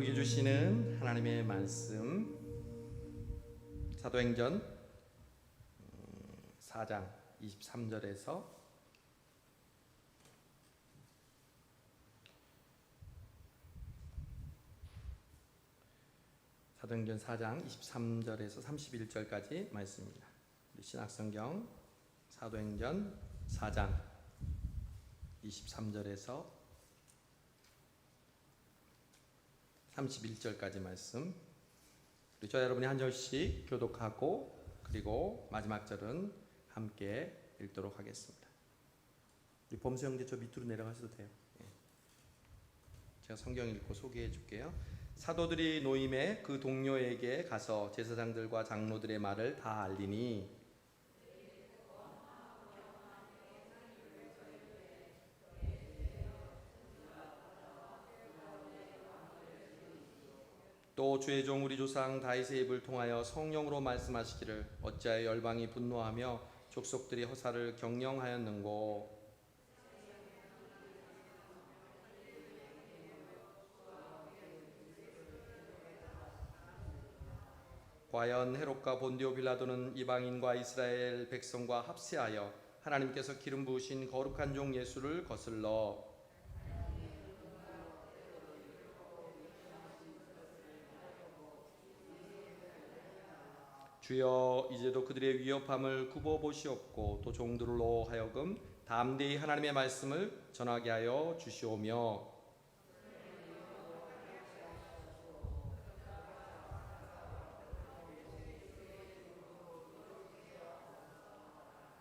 우리에게 주시는 하나님의 말씀 사도행전 4장 23절에서 사도행전 4장 23절에서 31절까지 말씀입니다. 우리 신약성경 사도행전 4장 23절에서 31절까지 말씀, 우리 저 여러분이 한 절씩 교독하고 그리고 마지막 절은 함께 읽도록 하겠습니다. 우리 범수 형제 저 밑으로 내려가셔도 돼요. 제가 성경 읽고 소개해 줄게요. 사도들이 노임에 그 동료에게 가서 제사장들과 장로들의 말을 다 알리니 또 주의 종 우리 조상 다윗의 입을 통하여 성령으로 말씀하시기를 어찌하여 열방이 분노하며 족속들이 허사를 경영하였는고. 과연 헤롯과 본디오 빌라도는 이방인과 이스라엘 백성과 합세하여 하나님께서 기름 부으신 거룩한 종 예수를 거슬러 주여 이제도 그들의 위협함을 굽어 보시옵고 또 종들로 하여금 담대히 하나님의 말씀을 전하게 하여 주시오며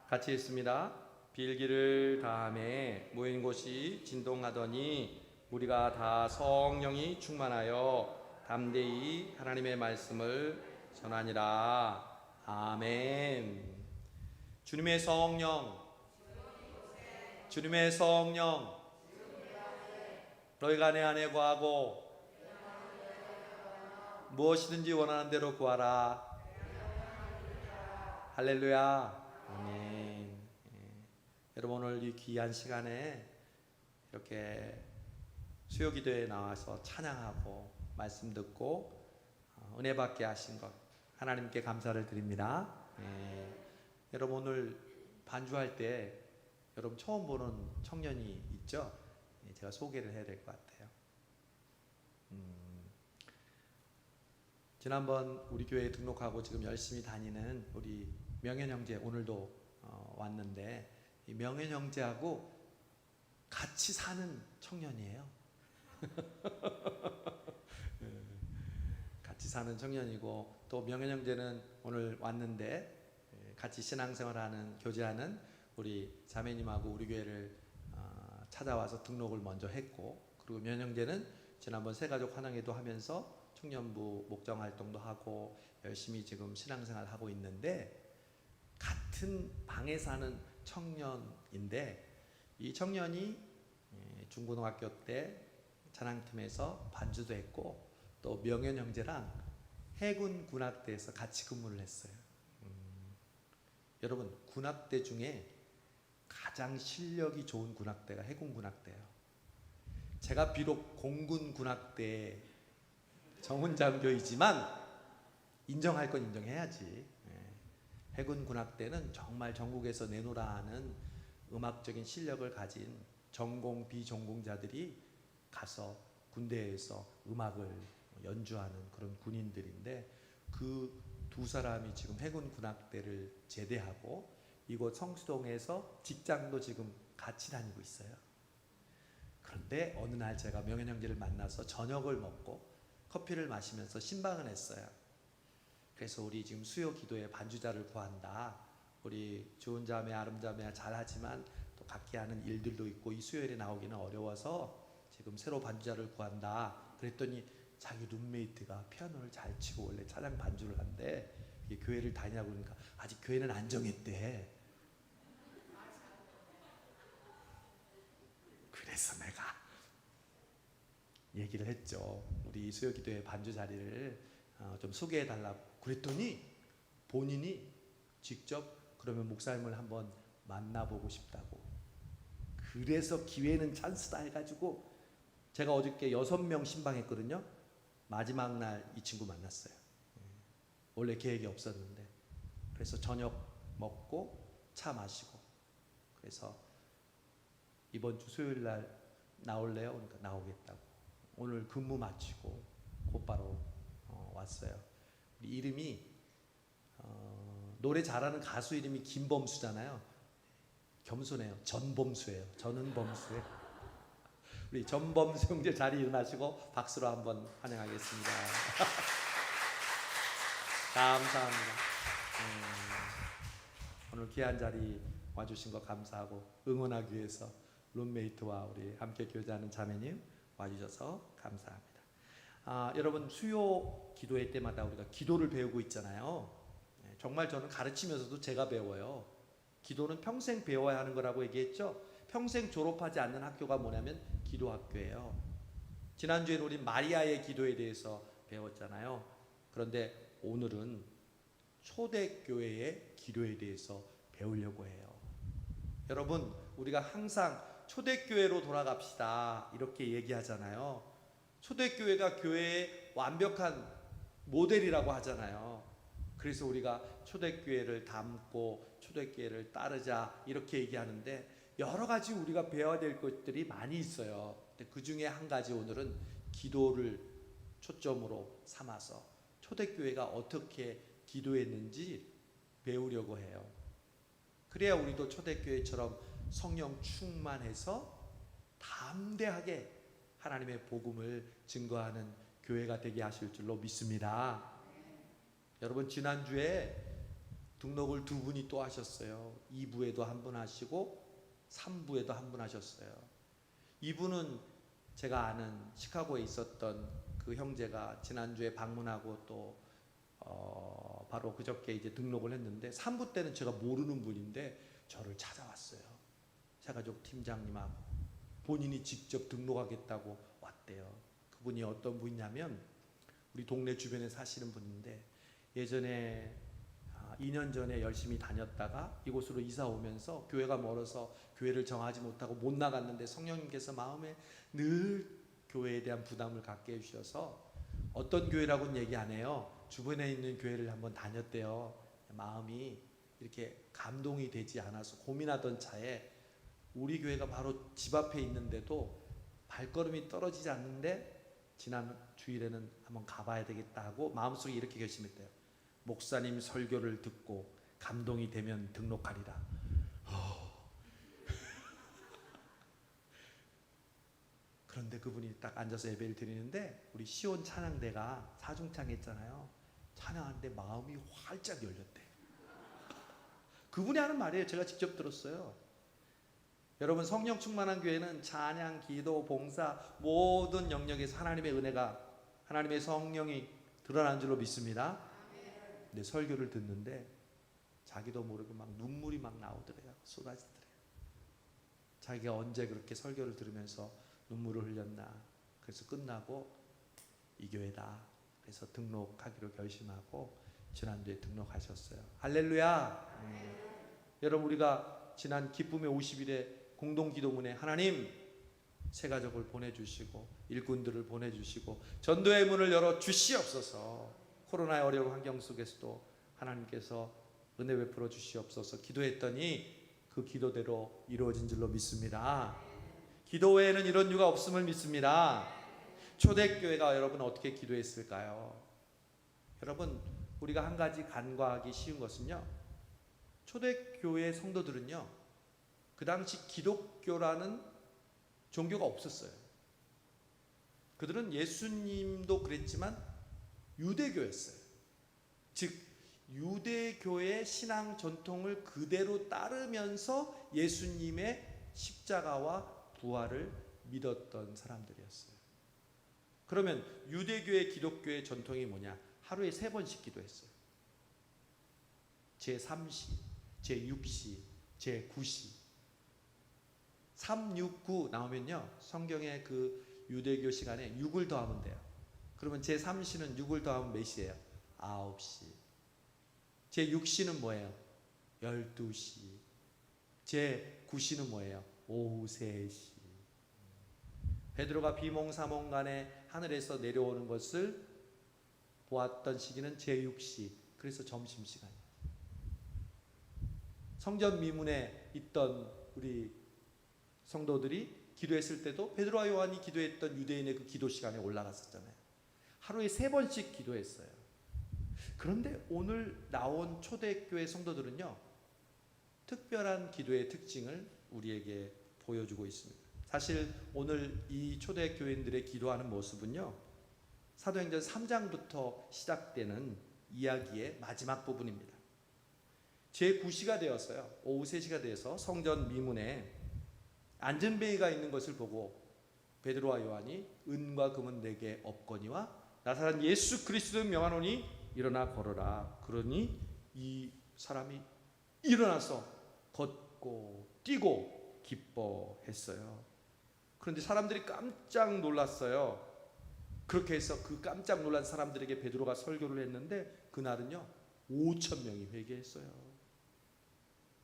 같이 읽습니다. 빌기를 다함에 모인 곳이 진동하더니 우리가 다 성령이 충만하여 담대히 하나님의 말씀을 전하니라. 아멘. 주님의 성령, 주님의 성령, 너희가 내 안에 거하고 무엇이든지 원하는 대로 구하라. 할렐루야. 아멘. 여러분 오늘 이 귀한 시간에 이렇게 수요기도에 나와서 찬양하고 말씀 듣고 은혜 받게 하신 것 하나님께 감사를 드립니다. 여러분 오늘 반주할 때 여러분 처음 보는 청년이 있죠? 제가 소개를 해야 될 것 같아요. 지난번 우리 교회에 등록하고 지금 열심히 다니는 우리 명현 형제 오늘도 왔는데 이 명현 형제하고 같이 사는 청년이에요. 같이 사는 청년이고 또 명현 형제는 오늘 왔는데 같이 신앙생활하는 교제하는 우리 자매님하고 우리 교회를 찾아와서 등록을 먼저 했고 그리고 명현 형제는 지난번 새가족 환영회도 하면서 청년부 목장 활동도 하고 열심히 지금 신앙생활 하고 있는데 같은 방에 사는 청년인데 이 청년이 중고등학교 때 찬양팀에서 반주도 했고 또 명현 형제랑 해군 군악대에서 같이 근무를 했어요. 여러분 군악대 중에 가장 실력이 좋은 군악대가 해군 군악대예요. 제가 비록 공군 군악대 정훈장교이지만 인정할 건 인정해야지. 해군 군악대는 정말 전국에서 내노라 하는 음악적인 실력을 가진 전공 비전공자들이 가서 군대에서 음악을 연주하는 그런 군인들인데 그 두 사람이 지금 해군 군악대를 제대하고 이곳 성수동에서 직장도 지금 같이 다니고 있어요. 그런데 어느 날 제가 명현 형제를 만나서 저녁을 먹고 커피를 마시면서 신방을 했어요. 그래서 우리 지금 수요 기도에 반주자를 구한다. 우리 좋은 자매 아름자매 잘하지만 또 각기 하는 일들도 있고 이 수요일에 나오기는 어려워서 지금 새로 반주자를 구한다. 그랬더니 자기 룸메이트가 피아노를 잘 치고 원래 찬양 반주를 한대. 교회를 다니라고 그러니까 아직 교회는 안 정했대. 그래서 내가 얘기를 했죠. 우리 수요기도회 반주 자리를 좀 소개해 달라고 그랬더니 본인이 직접 그러면 목사님을 한번 만나보고 싶다고. 그래서 기회는 찬스다 해가지고 제가 어저께 6명 신방했거든요. 마지막 날 이 친구 만났어요. 원래 계획이 없었는데. 그래서 저녁 먹고 차 마시고, 그래서 이번 주 수요일 날 나올래요? 그러니까 나오겠다고. 오늘 근무 마치고 곧바로 왔어요. 이름이 노래 잘하는 가수 이름이 김범수잖아요. 겸손해요. 전범수예요. 저는 범수예요. 우리 전범수 형제 자리 일어나시고 박수로 한번 환영하겠습니다. 감사합니다. 오늘 귀한 자리 와주신 거 감사하고, 응원하기 위해서 룸메이트와 우리 함께 교제하는 자매님 와주셔서 감사합니다. 여러분, 수요 기도회 때마다 우리가 기도를 배우고 있잖아요. 정말 저는 가르치면서도 제가 배워요. 기도는 평생 배워야 하는 거라고 얘기했죠. 평생 졸업하지 않는 학교가 뭐냐면 기도학교예요. 지난주에는 우리 마리아의 기도에 대해서 배웠잖아요. 그런데 오늘은 초대교회의 기도에 대해서 배우려고 해요. 여러분, 우리가 항상 초대교회로 돌아갑시다 이렇게 얘기하잖아요. 초대교회가 교회의 완벽한 모델이라고 하잖아요. 그래서 우리가 초대교회를 닮고 초대교회를 따르자 이렇게 얘기하는데, 여러 가지 우리가 배워야 될 것들이 많이 있어요. 그 중에 한 가지, 오늘은 기도를 초점으로 삼아서 초대교회가 어떻게 기도했는지 배우려고 해요. 그래야 우리도 초대교회처럼 성령 충만해서 담대하게 하나님의 복음을 증거하는 교회가 되게 하실 줄로 믿습니다. 여러분, 지난주에 등록을 2분이 또 하셨어요. 2부에도 한 분 하시고 3부에도 한 분 하셨어요. 2부는 제가 아는 시카고에 있었던 그 형제가 지난주에 방문하고 또 바로 그저께 이제 등록을 했는데, 3부 때는 제가 모르는 분인데 저를 찾아왔어요. 새가족 팀장님하고 본인이 직접 등록하겠다고 왔대요. 그분이 어떤 분이냐면 우리 동네 주변에 사시는 분인데, 예전에 2년 전에 열심히 다녔다가 이곳으로 이사 오면서 교회가 멀어서 교회를 정하지 못하고 못 나갔는데, 성령님께서 마음에 늘 교회에 대한 부담을 갖게 해주셔서 어떤 교회라고는 얘기 안 해요. 주변에 있는 교회를 한번 다녔대요. 마음이 이렇게 감동이 되지 않아서 고민하던 차에 우리 교회가 바로 집 앞에 있는데도 발걸음이 떨어지지 않는데, 지난 주일에는 한번 가봐야 되겠다 하고 마음속에 이렇게 결심했대요. 목사님 설교를 듣고 감동이 되면 등록하리라. 그런데 그분이 딱 앉아서 예배를 드리는데, 우리 시온 찬양대가 사중창 했잖아요. 찬양하는데 마음이 활짝 열렸대. 그분이 하는 말이에요. 제가 직접 들었어요. 여러분, 성령 충만한 교회는 찬양, 기도, 봉사 모든 영역에서 하나님의 은혜가, 하나님의 성령이 드러난 줄로 믿습니다. 근데 설교를 듣는데 자기도 모르게 막 눈물이 막 나오더래요. 쏟아지더래요. 자기가 언제 그렇게 설교를 들으면서 눈물을 흘렸나. 그래서 끝나고 이 교회다. 그래서 등록하기로 결심하고 지난주에 등록하셨어요. 할렐루야. 여러분, 우리가 지난 기쁨의 50일에 공동기도문에 하나님 새가족을 보내주시고 일꾼들을 보내주시고 전도의 문을 열어 주시옵소서, 코로나의 어려운 환경 속에서도 하나님께서 은혜 베풀어 주시옵소서 기도했더니 그 기도대로 이루어진 줄로 믿습니다. 기도 외에는 이런 이유가 없음을 믿습니다. 초대교회가 여러분 어떻게 기도했을까요? 여러분, 우리가 한 가지 간과하기 쉬운 것은요, 초대교회 성도들은요, 그 당시 기독교라는 종교가 없었어요. 그들은 예수님도 그랬지만 유대교였어요. 즉 유대교의 신앙 전통을 그대로 따르면서 예수님의 십자가와 부활을 믿었던 사람들이었어요. 그러면 유대교의 기독교의 전통이 뭐냐? 하루에 3번씩 기도했어요. 제3시, 제6시, 제9시. 3, 6, 9 나오면요, 성경의 그 유대교 시간에 6을 더하면 돼요. 그러면 제3시는 6을 더하면 몇 시예요? 9시. 제6시는 뭐예요? 12시. 제9시는 뭐예요? 오후 3시. 베드로가 비몽사몽간에 하늘에서 내려오는 것을 보았던 시기는 제6시, 그래서 점심시간이에요. 성전 미문에 있던 우리 성도들이 기도했을 때도 베드로와 요한이 기도했던 유대인의 그 기도 시간에 올라갔었잖아요. 하루에 3번씩 기도했어요. 그런데 오늘 나온 초대교회 성도들은요, 특별한 기도의 특징을 우리에게 보여주고 있습니다. 사실 오늘 이 초대교인들의 기도하는 모습은요, 사도행전 3장부터 시작되는 이야기의 마지막 부분입니다. 제9시가 되었어요. 오후 3시가 돼서 성전 미문에 안전뱅이가 있는 것을 보고 베드로와 요한이 은과 금은 내게 없거니와 나사렛 예수 그리스도를 명하노니 일어나 걸어라. 그러니 이 사람이 일어나서 걷고 뛰고 기뻐했어요. 그런데 사람들이 깜짝 놀랐어요. 그렇게 해서 그 깜짝 놀란 사람들에게 베드로가 설교를 했는데 그날은요 5,000명이 회개했어요.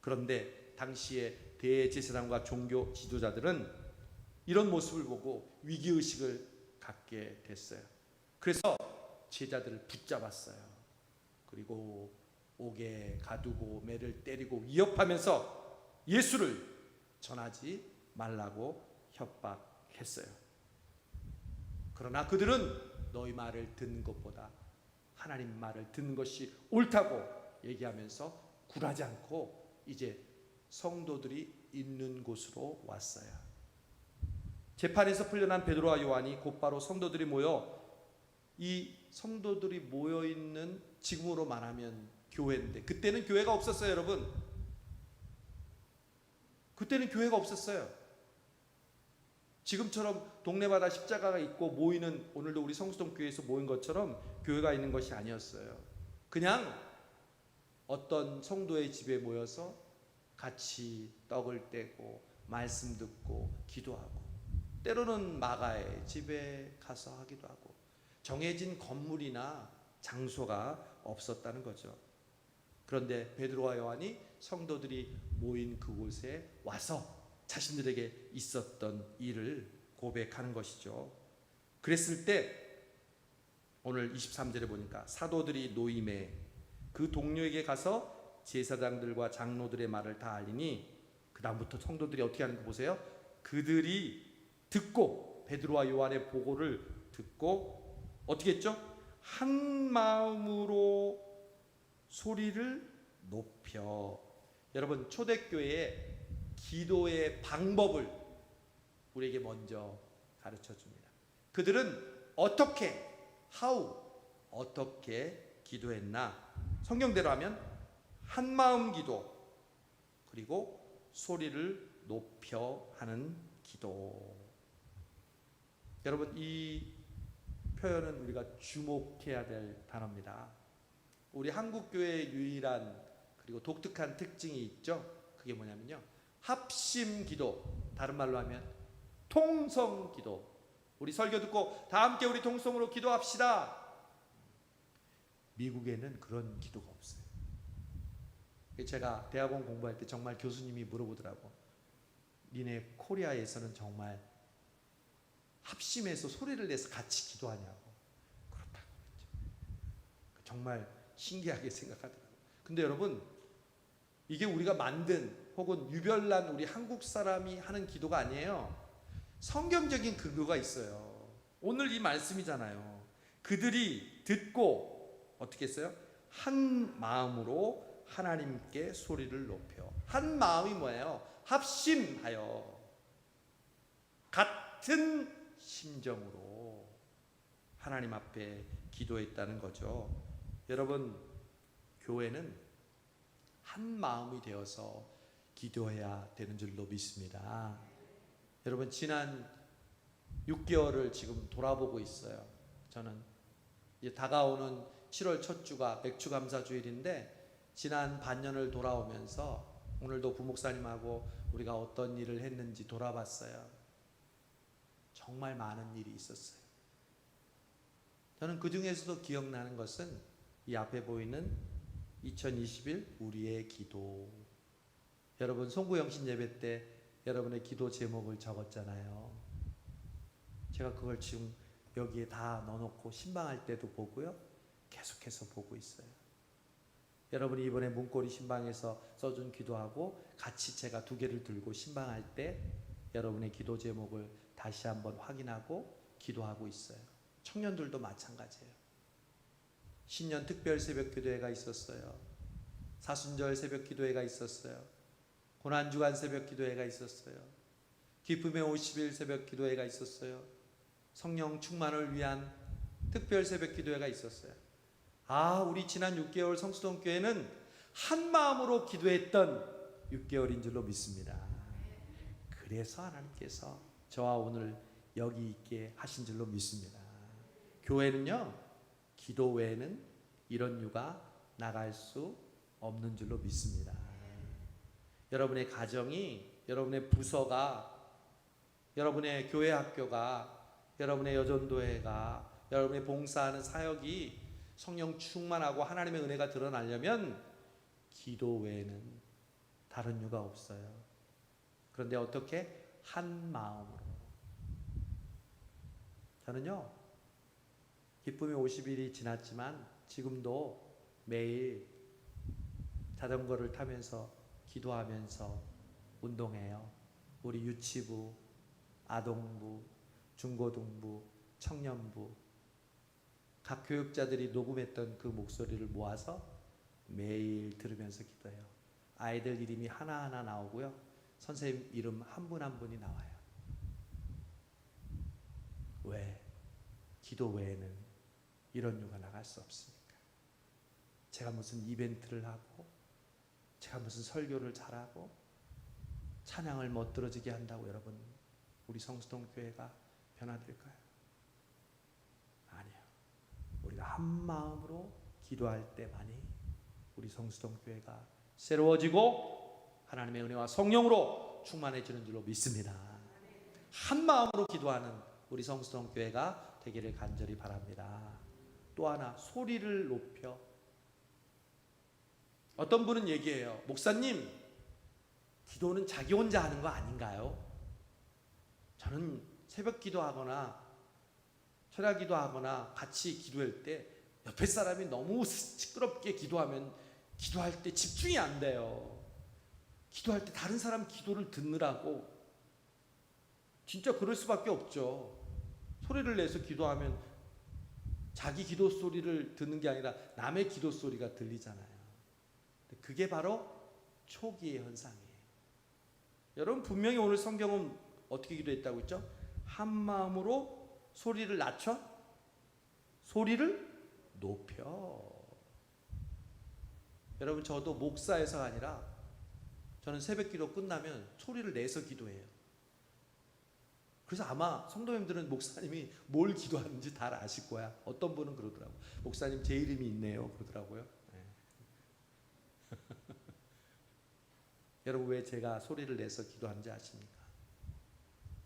그런데 당시에 대제사장과 종교 지도자들은 이런 모습을 보고 위기의식을 갖게 됐어요. 그래서 제자들을 붙잡았어요. 그리고 옥에 가두고 매를 때리고 위협하면서 예수를 전하지 말라고 협박했어요. 그러나 그들은 너희 말을 듣는 것보다 하나님 말을 듣는 것이 옳다고 얘기하면서 굴하지 않고 이제 성도들이 있는 곳으로 왔어요. 재판에서 풀려난 베드로와 요한이 곧바로 성도들이 모여, 이 성도들이 모여있는 지금으로 말하면 교회인데, 그때는 교회가 없었어요. 여러분, 그때는 교회가 없었어요. 지금처럼 동네마다 십자가가 있고 모이는, 오늘도 우리 성수동교회에서 모인 것처럼 교회가 있는 것이 아니었어요. 그냥 어떤 성도의 집에 모여서 같이 떡을 떼고 말씀 듣고 기도하고, 때로는 마가의 집에 가서 하기도 하고, 정해진 건물이나 장소가 없었다는 거죠. 그런데 베드로와 요한이 성도들이 모인 그곳에 와서 자신들에게 있었던 일을 고백하는 것이죠. 그랬을 때 오늘 23절에 보니까 사도들이 노임에 그 동료에게 가서 제사장들과 장로들의 말을 다 알리니, 그 다음부터 성도들이 어떻게 하는 거 보세요. 그들이 듣고, 베드로와 요한의 보고를 듣고 어떻게 했죠? 한 마음으로 소리를 높여. 여러분, 초대교회의 기도의 방법을 우리에게 먼저 가르쳐 줍니다. 그들은 어떻게, 어떻게 기도했나? 성경대로 하면 한 마음 기도, 그리고 소리를 높여 하는 기도. 여러분, 이 표현은 우리가 주목해야 될 단어입니다. 우리 한국교회의 유일한 그리고 독특한 특징이 있죠. 그게 뭐냐면요, 합심 기도, 다른 말로 하면 통성 기도. 우리 설교 듣고 다 함께 우리 통성으로 기도합시다. 미국에는 그런 기도가 없어요. 제가 대학원 공부할 때 정말 교수님이 물어보더라고. 니네 코리아에서는 정말 합심해서 소리를 내서 같이 기도하냐고. 그렇다고 그랬죠. 정말 신기하게 생각하더라고요. 근데 여러분, 이게 우리가 만든 혹은 유별난 우리 한국 사람이 하는 기도가 아니에요. 성경적인 근거가 있어요. 오늘 이 말씀이잖아요. 그들이 듣고 어떻게 했어요? 한 마음으로 하나님께 소리를 높여. 한 마음이 뭐예요? 합심하여 같은 심정으로 하나님 앞에 기도했다는 거죠. 여러분, 교회는 한 마음이 되어서 기도해야 되는 줄로 믿습니다. 여러분, 지난 6개월을 지금 돌아보고 있어요. 저는 이제 다가오는 7월 첫 주가 맥주감사주일인데, 지난 반년을 돌아오면서 오늘도 부목사님하고 우리가 어떤 일을 했는지 돌아봤어요. 정말 많은 일이 있었어요. 저는 그 중에서도 기억나는 것은 이 앞에 보이는 2021 우리의 기도. 여러분, 송구영신 예배 때 여러분의 기도 제목을 적었잖아요. 제가 그걸 지금 여기에 다 넣어놓고 신방할 때도 보고요. 계속해서 보고 있어요. 여러분이 이번에 문고리 신방에서 써준 기도하고 같이 제가 두 개를 들고 신방할 때 여러분의 기도 제목을 다시 한번 확인하고 기도하고 있어요. 청년들도 마찬가지예요. 신년 특별 새벽 기도회가 있었어요. 사순절 새벽 기도회가 있었어요. 고난주간 새벽 기도회가 있었어요. 기쁨의 50일 새벽 기도회가 있었어요. 성령 충만을 위한 특별 새벽 기도회가 있었어요. 우리 지난 6개월 성수동 교회는 한 마음으로 기도했던 6개월인 줄로 믿습니다. 그래서 하나님께서 저와 오늘 여기 있게 하신 줄로 믿습니다. 교회는요, 기도 외에는 이런 유가 나갈 수 없는 줄로 믿습니다. 여러분의 가정이, 여러분의 부서가, 여러분의 교회 학교가, 여러분의 여전도회가, 여러분의 봉사하는 사역이 성령 충만하고 하나님의 은혜가 드러나려면 기도 외에는 다른 유가 없어요. 그런데 어떻게? 한 마음으로. 저는요, 기쁨의 50일이 지났지만 지금도 매일 자전거를 타면서 기도하면서 운동해요. 우리 유치부, 아동부, 중고등부, 청년부 각 교육자들이 녹음했던 그 목소리를 모아서 매일 들으면서 기도해요. 아이들 이름이 하나하나 나오고요. 선생님 이름 한 분 한 분이 나와요. 왜? 기도 외에는 이런 유가 나갈 수 없으니까. 제가 무슨 이벤트를 하고, 제가 무슨 설교를 잘하고, 찬양을 멋들어지게 한다고 여러분 우리 성수동 교회가 변화될까요? 아니요. 우리가 한 마음으로 기도할 때만이 우리 성수동 교회가 새로워지고 하나님의 은혜와 성령으로 충만해지는 줄로 믿습니다. 한 마음으로 기도하는 우리 성수동 교회가 되기를 간절히 바랍니다. 또 하나, 소리를 높여. 어떤 분은 얘기해요. 목사님, 기도는 자기 혼자 하는 거 아닌가요? 저는 새벽 기도하거나 철야 기도하거나 같이 기도할 때 옆에 사람이 너무 시끄럽게 기도하면 기도할 때 집중이 안 돼요. 기도할 때 다른 사람 기도를 듣느라고. 진짜 그럴 수밖에 없죠. 소리를 내서 기도하면 자기 기도 소리를 듣는 게 아니라 남의 기도 소리가 들리잖아요. 그게 바로 초기의 현상이에요. 여러분 분명히 오늘 성경은 어떻게 기도했다고 했죠? 한 마음으로 소리를 낮춰? 소리를 높여. 여러분 저도 목사에서가 아니라 저는 새벽 기도 끝나면 소리를 내서 기도해요. 그래서 아마 성도님들은 목사님이 뭘 기도하는지 다 아실 거야. 어떤 분은 그러더라고요. 목사님 제 이름이 있네요. 그러더라고요. 네. 여러분 왜 제가 소리를 내서 기도하는지 아십니까?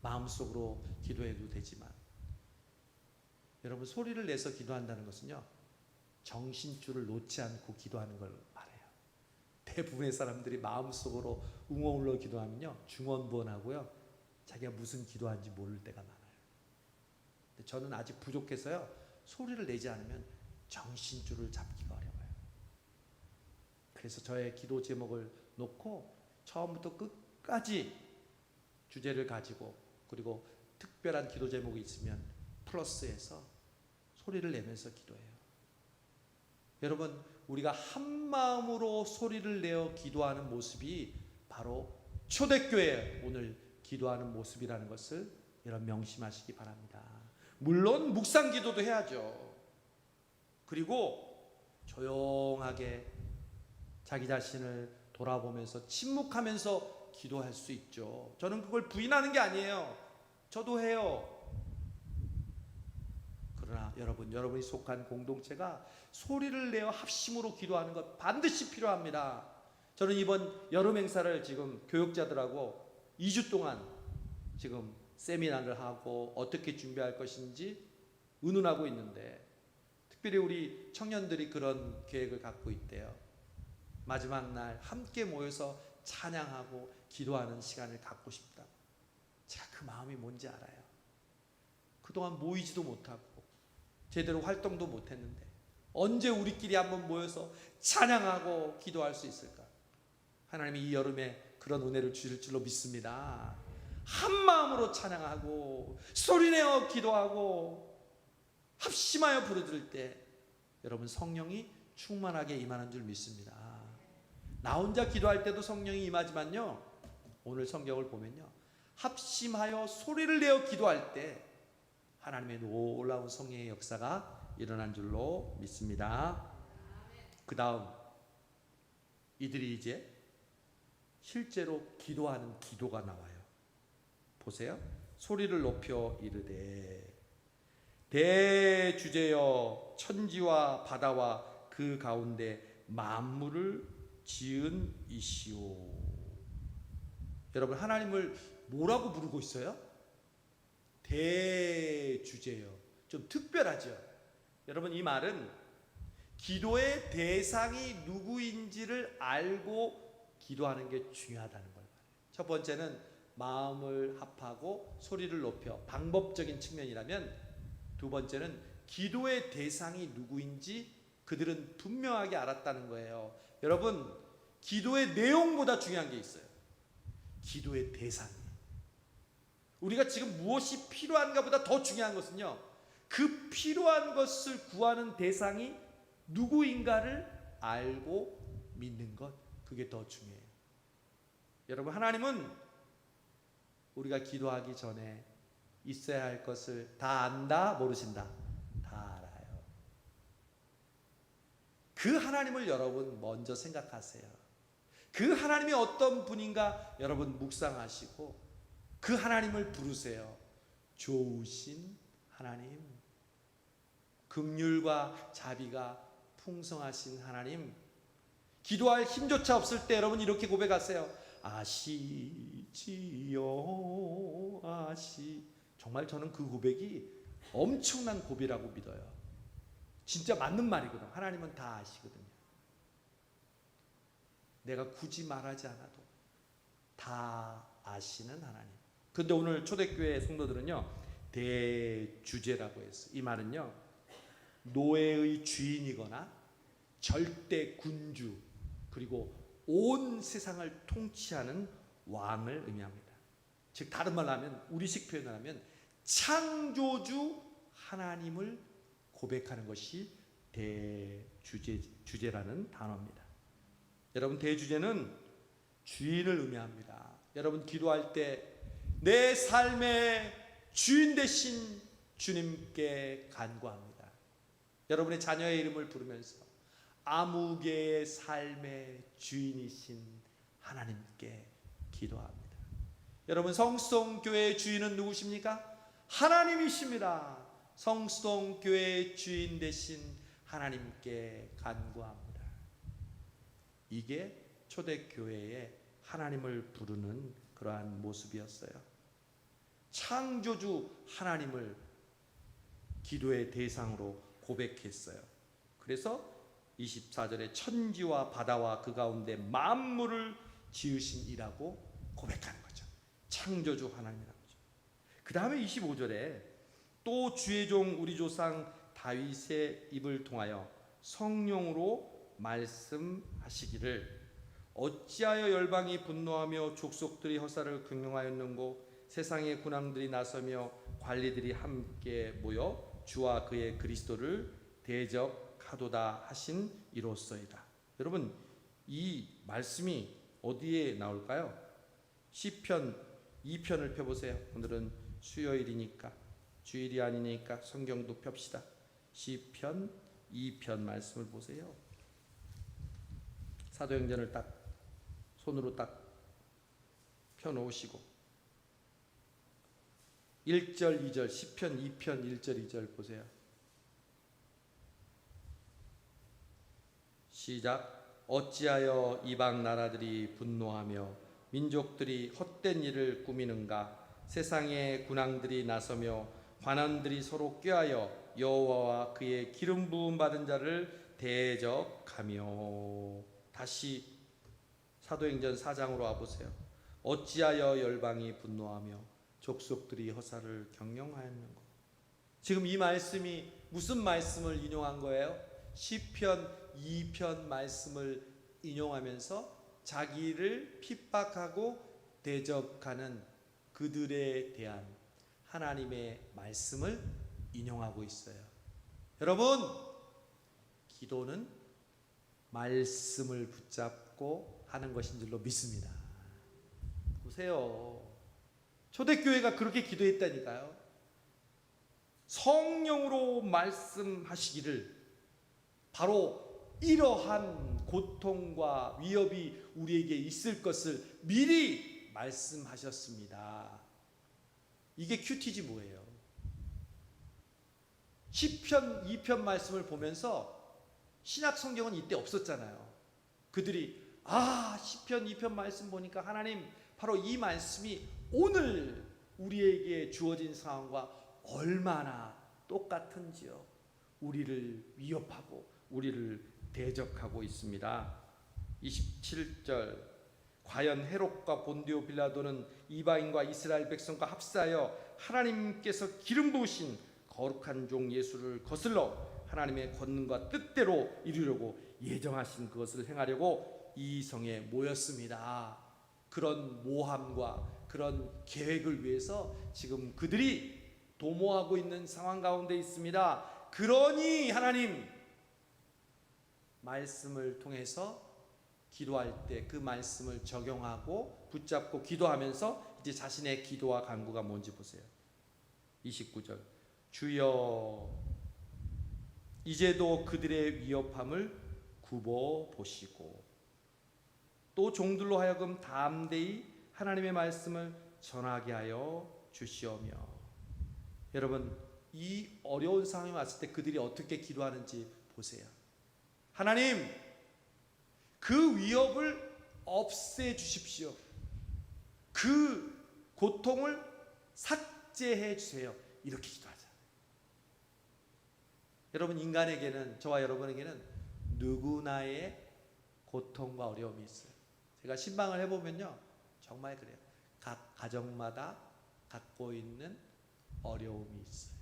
마음속으로 기도해도 되지만 여러분 소리를 내서 기도한다는 것은요, 정신줄을 놓지 않고 기도하는 걸 말해요. 대부분의 사람들이 마음속으로 웅얼울러 기도하면요, 중언부언하고요, 자기가 무슨 기도하는지 모를 때가 많아요. 근데 저는 아직 부족해서요, 소리를 내지 않으면 정신줄을 잡기가 어려워요. 그래서 저의 기도 제목을 놓고 처음부터 끝까지 주제를 가지고, 그리고 특별한 기도 제목이 있으면 플러스해서 소리를 내면서 기도해요. 여러분 우리가 한 마음으로 소리를 내어 기도하는 모습이 바로 초대교회 오늘 기도하는 모습이라는 것을 여러분 명심하시기 바랍니다. 물론 묵상 기도도 해야죠. 그리고 조용하게 자기 자신을 돌아보면서 침묵하면서 기도할 수 있죠. 저는 그걸 부인하는 게 아니에요. 저도 해요. 그러나 여러분이 속한 공동체가 소리를 내어 합심으로 기도하는 것 반드시 필요합니다. 저는 이번 여름 행사를 지금 교육자들하고 2주 동안 지금 세미나를 하고 어떻게 준비할 것인지 의논하고 있는데, 특별히 우리 청년들이 그런 계획을 갖고 있대요. 마지막 날 함께 모여서 찬양하고 기도하는 시간을 갖고 싶다고. 제가 그 마음이 뭔지 알아요. 그동안 모이지도 못하고 제대로 활동도 못했는데 언제 우리끼리 한번 모여서 찬양하고 기도할 수 있을까? 하나님이 이 여름에 그런 은혜를 주실 줄로 믿습니다. 한 마음으로 찬양하고 소리내어 기도하고 합심하여 부르짖을 때 여러분 성령이 충만하게 임하는 줄 믿습니다. 나 혼자 기도할 때도 성령이 임하지만요, 오늘 성경을 보면요, 합심하여 소리를 내어 기도할 때 하나님의 놀라운 성령의 역사가 일어난 줄로 믿습니다. 그 다음 이들이 이제 실제로 기도하는 기도가 나와요. 보세요. 소리를 높여 이르되 대주제여 천지와 바다와 그 가운데 만물을 지은 이시오. 여러분, 하나님을 뭐라고 부르고 있어요? 대주제여. 좀 특별하죠. 여러분, 이 말은 기도의 대상이 누구인지를 알고 기도하는 게 중요하다는 걸 말해요. 첫 번째는 마음을 합하고 소리를 높여, 방법적인 측면이라면, 두 번째는 기도의 대상이 누구인지 그들은 분명하게 알았다는 거예요. 여러분, 기도의 내용보다 중요한 게 있어요. 기도의 대상이. 우리가 지금 무엇이 필요한가 보다 더 중요한 것은요, 그 필요한 것을 구하는 대상이 누구인가를 알고 믿는 것, 그게 더 중요해요. 여러분, 하나님은 우리가 기도하기 전에 있어야 할 것을 다 안다, 모르신다? 다 알아요. 그 하나님을 여러분 먼저 생각하세요. 그 하나님이 어떤 분인가 여러분 묵상하시고 그 하나님을 부르세요. 좋으신 하나님, 긍휼과 자비가 풍성하신 하나님. 기도할 힘조차 없을 때 여러분 이렇게 고백하세요. 아시지요, 아시. 정말 저는 그 고백이 엄청난 고백이라고 믿어요. 진짜 맞는 말이거든요. 하나님은 다 아시거든요. 내가 굳이 말하지 않아도 다 아시는 하나님. 그런데 오늘 초대교회 성도들은요, 대주제라고 했어요. 이 말은요, 노예의 주인이거나 절대 군주, 그리고 온 세상을 통치하는 왕을 의미합니다. 즉 다른 말로 하면, 우리식 표현을 하면 창조주 하나님을 고백하는 것이 대주제라는 단어입니다. 여러분, 대주제는 주인을 의미합니다. 여러분, 기도할 때 내 삶의 주인 되신 주님께 간구합니다. 여러분의 자녀의 이름을 부르면서 아무개의 삶의 주인이신 하나님께 기도합니다. 여러분, 성수동교회의 주인은 누구십니까? 하나님이십니다. 성수동교회의 주인 되신 하나님께 간구합니다. 이게 초대교회의 하나님을 부르는 그러한 모습이었어요. 창조주 하나님을 기도의 대상으로 고백했어요. 그래서 24절에 천지와 바다와 그 가운데 만물을 지으신 이라고 고백하는 거죠. 창조주 하나님이라고 하죠. 그 다음에 25절에 또 주의 종 우리 조상 다윗의 입을 통하여 성령으로 말씀하시기를 어찌하여 열방이 분노하며 족속들이 허사를 경영하였는고 세상의 군왕들이 나서며 관리들이 함께 모여 주와 그의 그리스도를 대적하도다 하신 이로써이다. 여러분, 이 말씀이 어디에 나올까요? 시편 2편을 펴보세요. 오늘은 수요일이니까, 주일이 아니니까 성경도 펴시다. 시편 2편 말씀을 보세요. 사도행전을 딱 손으로 딱 펴놓으시고 1절 2절, 시편 2편 1절 2절 보세요. 시작. 어찌하여 이방 나라들이 분노하며 민족들이 헛된 일을 꾸미는가? 세상의 군왕들이 나서며 관원들이 서로 꾀하여 여호와와 그의 기름 부음 받은 자를 대적하며. 다시 사도행전 4장으로 와보세요. 어찌하여 열방이 분노하며 족속들이 허사를 경영하였는고. 지금 이 말씀이 무슨 말씀을 인용한 거예요? 시편 2편 말씀을 인용하면서 자기를 핍박하고 대적하는 그들에 대한 하나님의 말씀을 인용하고 있어요. 여러분, 기도는 말씀을 붙잡고 하는 것인 줄로 믿습니다. 보세요. 초대교회가 그렇게 기도했다니까요. 성령으로 말씀하시기를, 바로 이러한 고통과 위협이 우리에게 있을 것을 미리 말씀하셨습니다. 이게 큐티지 뭐예요? 시편 2편 말씀을 보면서 신약 성경은 이때 없었잖아요. 그들이 시편 2편 말씀 보니까 하나님, 바로 이 말씀이 오늘 우리에게 주어진 상황과 얼마나 똑같은지요. 우리를 위협하고 우리를 대적하고 있습니다. 27절, 과연 헤롯과 본디오 빌라도는 이방인과 이스라엘 백성과 합사하여 하나님께서 기름 부으신 거룩한 종 예수를 거슬러 하나님의 권능과 뜻대로 이루려고 예정하신 그것을 행하려고 이 성에 모였습니다. 그런 모함과 그런 계획을 위해서 지금 그들이 도모하고 있는 상황 가운데 있습니다. 그러니 하나님, 말씀을 통해서 기도할 때 그 말씀을 적용하고 붙잡고 기도하면서 이제 자신의 기도와 간구가 뭔지 보세요. 29절, 주여 이제도 그들의 위협함을 굽어 보시고 또 종들로 하여금 담대히 하나님의 말씀을 전하게 하여 주시오며. 여러분, 이 어려운 상황이 왔을 때 그들이 어떻게 기도하는지 보세요. 하나님, 그 위협을 없애 주십시오. 그 고통을 삭제해 주세요. 이렇게 기도하자. 여러분, 인간에게는, 저와 여러분에게는 누구나의 고통과 어려움이 있어요. 제가 신방을 해보면요, 정말 그래요. 각 가정마다 갖고 있는 어려움이 있어요.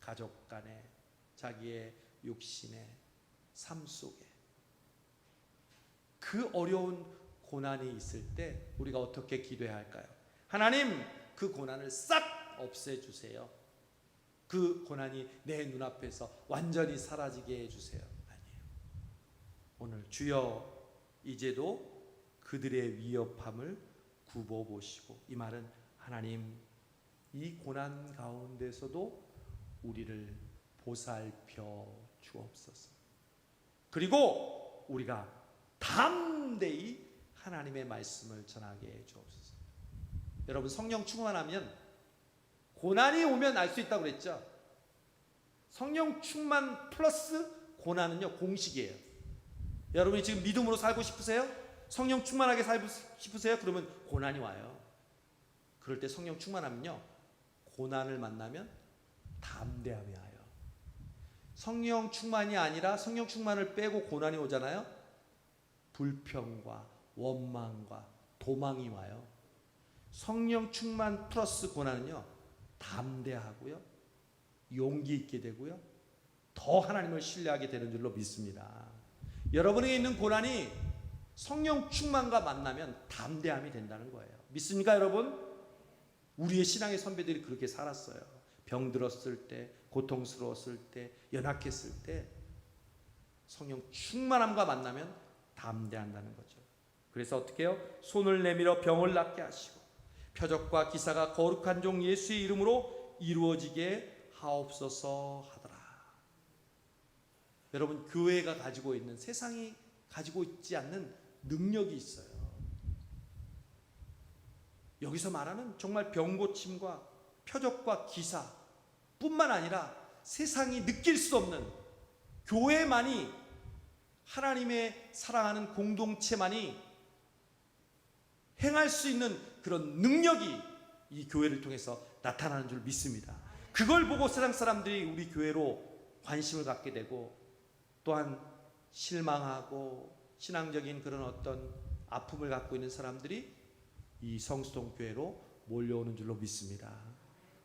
가족 간에, 자기의 육신의 삶 속에 그 어려운 고난이 있을 때 우리가 어떻게 기도해야 할까요? 하나님, 그 고난을 싹 없애주세요. 그 고난이 내 눈앞에서 완전히 사라지게 해주세요. 아니에요. 오늘 주여 이제도 그들의 위협함을 굽어보시고, 이 말은 하나님, 이 고난 가운데서도 우리를 보살펴 주옵소서. 그리고 우리가 담대히 하나님의 말씀을 전하게 해 주옵소서. 여러분, 성령 충만하면 고난이 오면 알 수 있다고 그랬죠. 성령 충만 플러스 고난은요, 공식이에요. 여러분이 지금 믿음으로 살고 싶으세요? 성령 충만하게 살고 싶으세요? 그러면 고난이 와요. 그럴 때 성령 충만하면요, 고난을 만나면 담대함이 와요. 성령 충만이 아니라 성령 충만을 빼고 고난이 오잖아요. 불평과 원망과 도망이 와요. 성령 충만 플러스 고난은요, 담대하고요, 용기 있게 되고요, 더 하나님을 신뢰하게 되는 줄로 믿습니다. 여러분에게 있는 고난이 성령 충만과 만나면 담대함이 된다는 거예요. 믿습니까, 여러분? 우리의 신앙의 선배들이 그렇게 살았어요. 병들었을 때, 고통스러웠을 때, 연약했을 때 성령 충만함과 만나면 담대한다는 거죠. 그래서 어떻게 해요? 손을 내밀어 병을 낫게 하시고 표적과 기사가 거룩한 종 예수의 이름으로 이루어지게 하옵소서 하더라. 여러분, 교회가 가지고 있는, 세상이 가지고 있지 않는 능력이 있어요. 여기서 말하는 정말 병고침과 표적과 기사 뿐만 아니라 세상이 느낄 수 없는, 교회만이, 하나님의 사랑하는 공동체만이 행할 수 있는 그런 능력이 이 교회를 통해서 나타나는 줄 믿습니다. 그걸 보고 세상 사람들이 우리 교회로 관심을 갖게 되고, 또한 실망하고 신앙적인 그런 어떤 아픔을 갖고 있는 사람들이 이 성수동 교회로 몰려오는 줄로 믿습니다.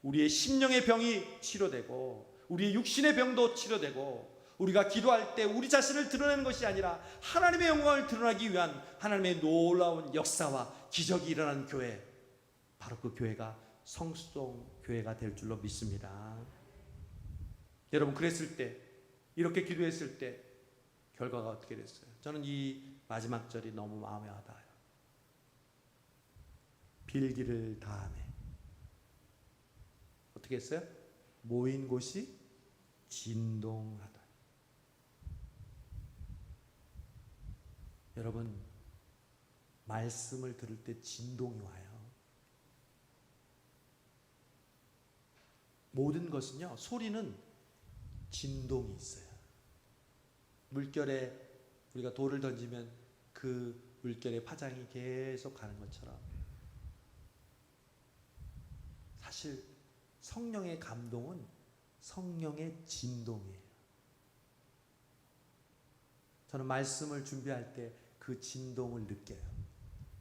우리의 심령의 병이 치료되고 우리의 육신의 병도 치료되고 우리가 기도할 때 우리 자신을 드러내는 것이 아니라 하나님의 영광을 드러나기 위한 하나님의 놀라운 역사와 기적이 일어나는 교회, 바로 그 교회가 성수동 교회가 될 줄로 믿습니다. 여러분, 그랬을 때, 이렇게 기도했을 때 결과가 어떻게 됐어요? 저는 이 마지막 절이 너무 마음에 와닿아요. 빌기를 다하네. 어떻게 했어요? 모인 곳이 진동하다. 여러분, 말씀을 들을 때 진동이 와요. 모든 것은요, 소리는 진동이 있어요. 물결에 우리가 돌을 던지면 그 물결의 파장이 계속 가는 것처럼 사실 성령의 감동은 성령의 진동이에요. 저는 말씀을 준비할 때 그 진동을 느껴요.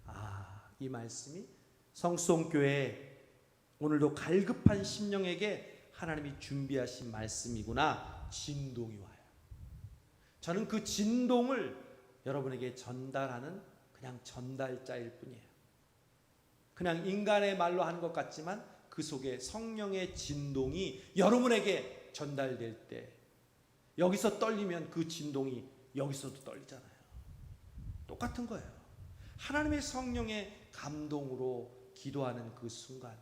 아, 이 말씀이 성수동교회 오늘도 갈급한 심령에게 하나님이 준비하신 말씀이구나. 진동이 와요. 저는 그 진동을 여러분에게 전달하는 그냥 전달자일 뿐이에요. 그냥 인간의 말로 하는 것 같지만 그 속에 성령의 진동이 여러분에게 전달될 때 여기서 떨리면 그 진동이 여기서도 떨리잖아요. 똑같은 거예요. 하나님의 성령의 감동으로 기도하는 그 순간,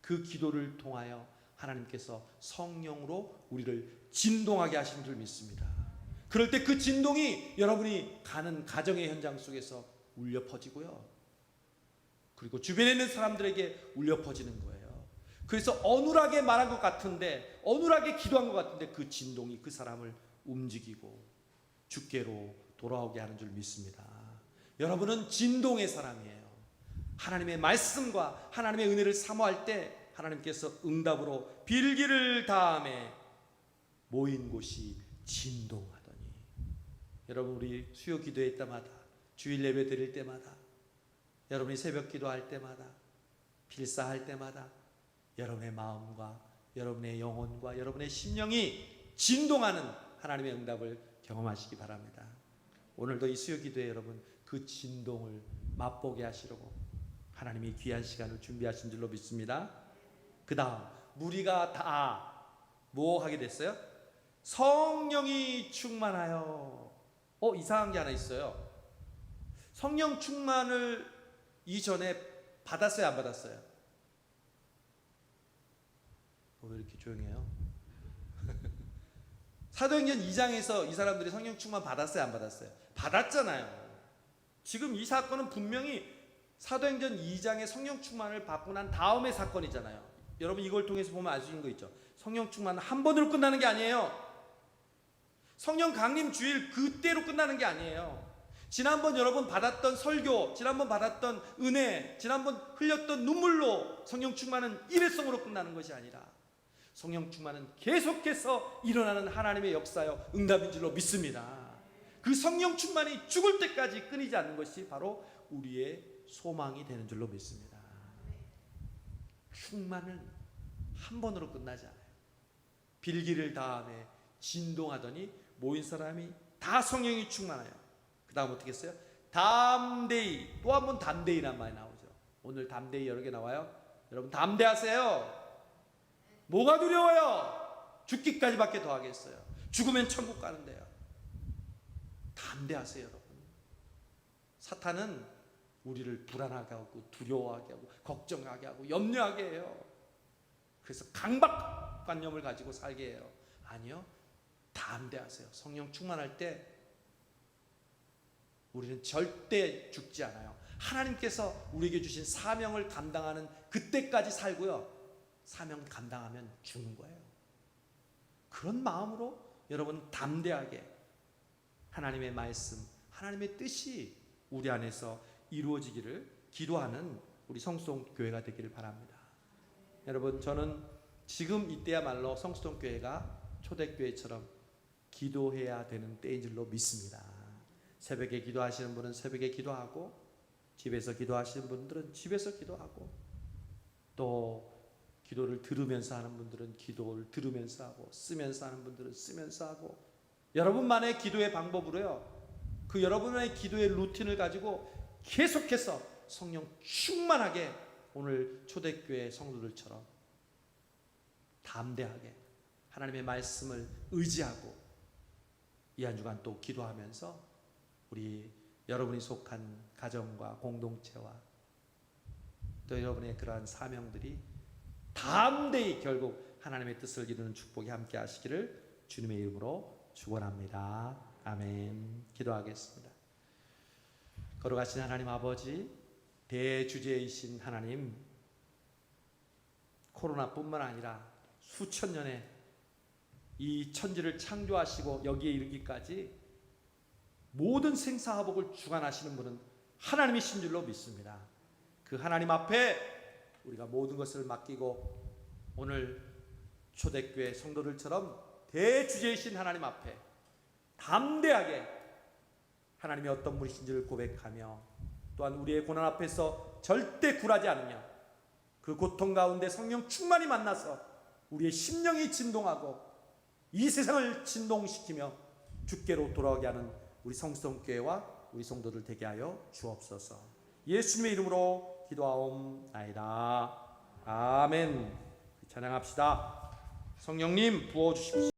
그 기도를 통하여 하나님께서 성령으로 우리를 진동하게 하신 줄 믿습니다. 그럴 때 그 진동이 여러분이 가는 가정의 현장 속에서 울려 퍼지고요, 그리고 주변에 있는 사람들에게 울려 퍼지는 거예요. 그래서 어눌하게 말한 것 같은데, 어눌하게 기도한 것 같은데 그 진동이 그 사람을 움직이고 주께로 돌아오게 하는 줄 믿습니다. 여러분은 진동의 사람이에요. 하나님의 말씀과 하나님의 은혜를 사모할 때 하나님께서 응답으로 빌기를 다하매 모인 곳이 진동하더니. 여러분, 우리 수요 기도할 때마다, 주일 예배 드릴 때마다, 여러분이 새벽 기도할 때마다, 필사할 때마다 여러분의 마음과 여러분의 영혼과 여러분의 심령이 진동하는 하나님의 응답을 경험하시기 바랍니다. 오늘도 이 수요 기도에 여러분 그 진동을 맛보게 하시려고 하나님이 귀한 시간을 준비하신 줄로 믿습니다. 그 다음 무리가 다 뭐 하게 됐어요? 성령이 충만하여. 이상한 게 하나 있어요. 성령 충만을 이전에 받았어요, 안 받았어요? 왜 이렇게 조용해요? 사도행전 2장에서 이 사람들이 성령 충만 받았어요, 안 받았어요? 받았잖아요. 지금 이 사건은 분명히 사도행전 2장의 성령 충만을 받고 난 다음의 사건이잖아요. 여러분, 이걸 통해서 보면 알 수 있는 거 있죠. 성령 충만은 한 번으로 끝나는 게 아니에요. 성령 강림 주일 그때로 끝나는 게 아니에요. 지난번 여러분 받았던 설교, 지난번 받았던 은혜, 지난번 흘렸던 눈물로 성령 충만은 일회성으로 끝나는 것이 아니라 성령 충만은 계속해서 일어나는 하나님의 역사요 응답인 줄로 믿습니다. 그 성령 충만이 죽을 때까지 끊이지 않는 것이 바로 우리의 소망이 되는 줄로 믿습니다. 충만은 한 번으로 끝나지 않아요. 빌기를 다하매 진동하더니 모인 사람이 다 성령이 충만하여. 그 다음 어떻게 했어요? 담대히. 또 한 번 담대히란 말이 나오죠. 오늘 담대히 여러 개 나와요. 여러분 담대하세요. 뭐가 두려워요? 죽기까지밖에 더 하겠어요. 죽으면 천국 가는데요. 담대하세요, 여러분. 사탄은 우리를 불안하게 하고 두려워하게 하고 걱정하게 하고 염려하게 해요. 그래서 강박관념을 가지고 살게 해요. 아니요, 담대하세요. 성령 충만할 때 우리는 절대 죽지 않아요. 하나님께서 우리에게 주신 사명을 감당하는 그때까지 살고요, 사명 감당하면 죽는 거예요. 그런 마음으로 여러분 담대하게 하나님의 말씀, 하나님의 뜻이 우리 안에서 이루어지기를 기도하는 우리 성수동 교회가 되기를 바랍니다. 여러분, 저는 지금 이때야말로 성수동 교회가 초대교회처럼 기도해야 되는 때인 줄로 믿습니다. 새벽에 기도하시는 분은 새벽에 기도하고, 집에서 기도하시는 분들은 집에서 기도하고, 또 기도를 들으면서 하는 분들은 기도를 들으면서 하고, 쓰면서 하는 분들은 쓰면서 하고, 여러분만의 기도의 방법으로요, 그 여러분의 기도의 루틴을 가지고 계속해서 성령 충만하게 오늘 초대교회 성도들처럼 담대하게 하나님의 말씀을 의지하고 이 한 주간 또 기도하면서 우리 여러분이 속한 가정과 공동체와 또 여러분의 그러한 사명들이 담대히 결국 하나님의 뜻을 이루는 축복이 함께 하시기를 주님의 이름으로 축원합니다. 아멘. 기도하겠습니다. 걸어가신 하나님 아버지, 대주제이신 하나님, 코로나뿐만 아니라 수천 년에 이 천지를 창조하시고 여기에 이르기까지 모든 생사화복을 주관하시는 분은 하나님이신 줄로 믿습니다. 그 하나님 앞에 우리가 모든 것을 맡기고 오늘 초대교회 성도들처럼 대주제이신 하나님 앞에 담대하게 하나님이 어떤 분이신지를 고백하며 또한 우리의 고난 앞에서 절대 굴하지 않으며 그 고통 가운데 성령 충만히 만나서 우리의 심령이 진동하고 이 세상을 진동시키며 주께로 돌아오게 하는 우리 성수동교회와 우리 성도들 되게 하여 주옵소서. 예수님의 이름으로 기도하옵나이다. 아멘. 찬양합시다. 성령님 부어주십시오.